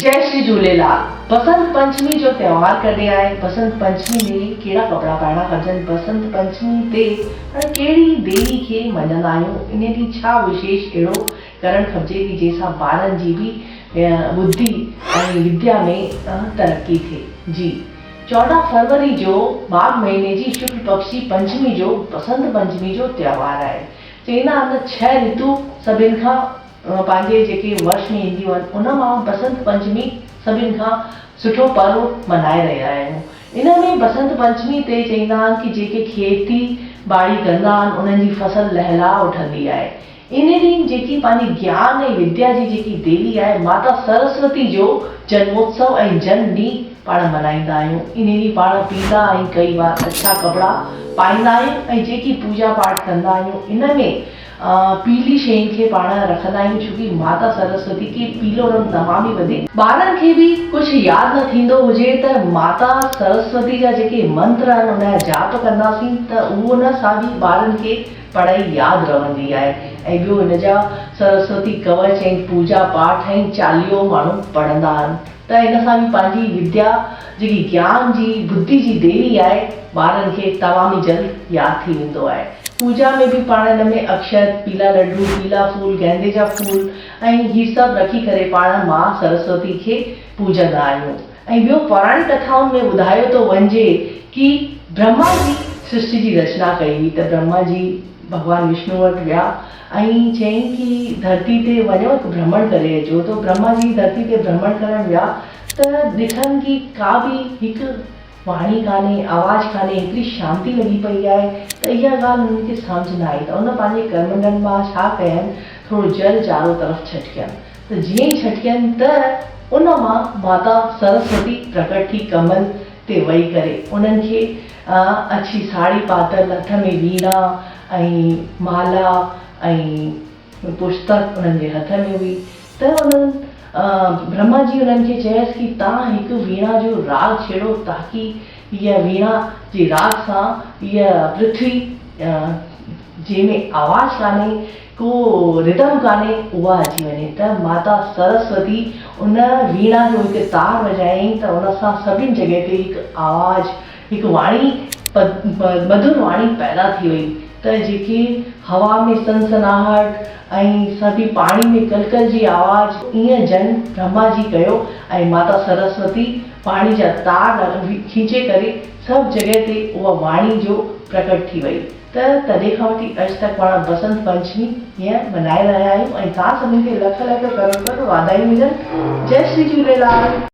जय श्री झूलेलाल। बसंत पंचमी जो त्योहार कॾहिं आहे। बसंत पंचमी में कहिड़ा कपिड़ा पाइणा खपजनि। बसंत पंचमी ते कहिड़ी देवी खे मञंदा आहियूं। इन ॾींहुं छा विशेष अहिड़ो करणु खपजे कि जंहिंसां ॿारनि जी बि बुद्धि ऐं विद्या में तरक्की थिए। जी 14 फरवरी जो माघ महीने जी शुक्ल पक्ष जी पंचमी जो बसंत पंचमी जो त्योहार आहे। चईंदा आहिनि 6 ऋतु सभिनि खां पंहिंजे जेके वर्ष में ईंदियूं आहिनि उन मां बसंत पंचमी सभिनि खां सुठो पर्व मल्हाए रहिया आहियूं। इन में बसंत पंचमी ते चईंदा आहिनि कि जेके खेती बाड़ी कंदा आहिनि उन्हनि जी फसल लहला उठंदी आहे। इन ॾींहुं जेकी पंहिंजी ज्ञान ऐं विद्या जी जेकी देवी आहे माता सरस्वती जो जन्मोत्सव ऐं जन्म ॾींहुं पाण मल्हाईंदा आहियूं। इन ॾींहुं पाण पीला ऐं कई बार अच्छा कपिड़ा पाईंदा आहियूं ऐं जेकी पूजा पाठ कंदा आहियूं इन में पीली शयुनि खे पाण रखंदा आहियूं छोकी माता सरस्वती खे पीलो रंग तमामु ई वधीक। ॿारनि खे बि कुझु यादि न थींदो हुजे त माता सरस्वती जा जेके मंत्र आहिनि उन जा जाप कंदासीं त उन सां बि ॿारनि खे पढ़ाई यादि रहंदी आहे। ऐं ॿियो हिन जा सरस्वती कवच ऐं पूजा पाठ ऐं चालीहो माण्हू पढ़ंदा आहिनि त इन सां बि पंहिंजी विद्या जेकी ज्ञान जी बुद्धि जी देवी आहे ॿारनि खे तमामु ई जल्द यादि थी वेंदो आहे। पूजा में भी पाण हिन में अक्षत, पीला लड्डू, पीला फूल, गेंदे जा फूल ऐं ही सभु रखी करे पाण मां सरस्वती खे पूजंदा आहियूं। ऐं ॿियो पौराणिक कथाउनि में ॿुधायो थो वञे कि ब्रह्मा जी सृष्टि जी रचना कई हुई त ब्रह्मा जी भॻवान विष्णु वटि विया ऐं चयईं कि धरती ते वञो भ्रमण करे अचो। तो ब्रह्मा जी धरती ते भ्रमण करणु विया त ॾिठनि कि का बि हिकु वाणी कान्हे, आवाज़ कान्हे, एतिरी शांती लॻी पई आहे त इहा ॻाल्हि उन्हनि खे सम्झ न आई त उन पंहिंजे कर्मंडनि मां छा कयनि, थोरो जल चारो तरफ़ छटकियनि। त जीअं ई छटकियनि त उन मां माता सरस्वती प्रकट थी कमल ते वेही करे। उन्हनि खे अछी साड़ी पातल, हथ में वीणा ऐं माला ऐं पुस्तक उन्हनि जे हथ में हुई। त उन्हनि ब्रह्मा जी उन्हनि खे चयसि कि तव्हां हिकु वीणा जो राग छेड़ो ताकि इहा वीणा जे राग सां इहा पृथ्वी जंहिंमें आवाज़ कान्हे, को रिदम कान्हे, उहा अची वञे। त माता सरस्वती उन वीणा जो हिकु तार वॼायईं त उन सां सभिनि जॻह ते हिकु आवाज़, हिकु वाणी, मधुर वाणी पैदा थी वई। त जेके हवा में सनसनाहट ऐं सभी पाणी में कलकल जी आवाज़, ईअं जन ब्रह्मा जी कयो ऐं माता सरस्वती पाणी जा तार खींचे करे सभु जॻह ते उहा वाणी जो प्रकट थी वई। त तॾहिं खां वठी अॼु तक पाण बसंत पंचमी हीअं मल्हाए रहिया आहियूं ऐं तव्हां सभिनी खे लख लख करोड़ करोड़ वाधायूं हुजनि। जय श्री झूलेलाल।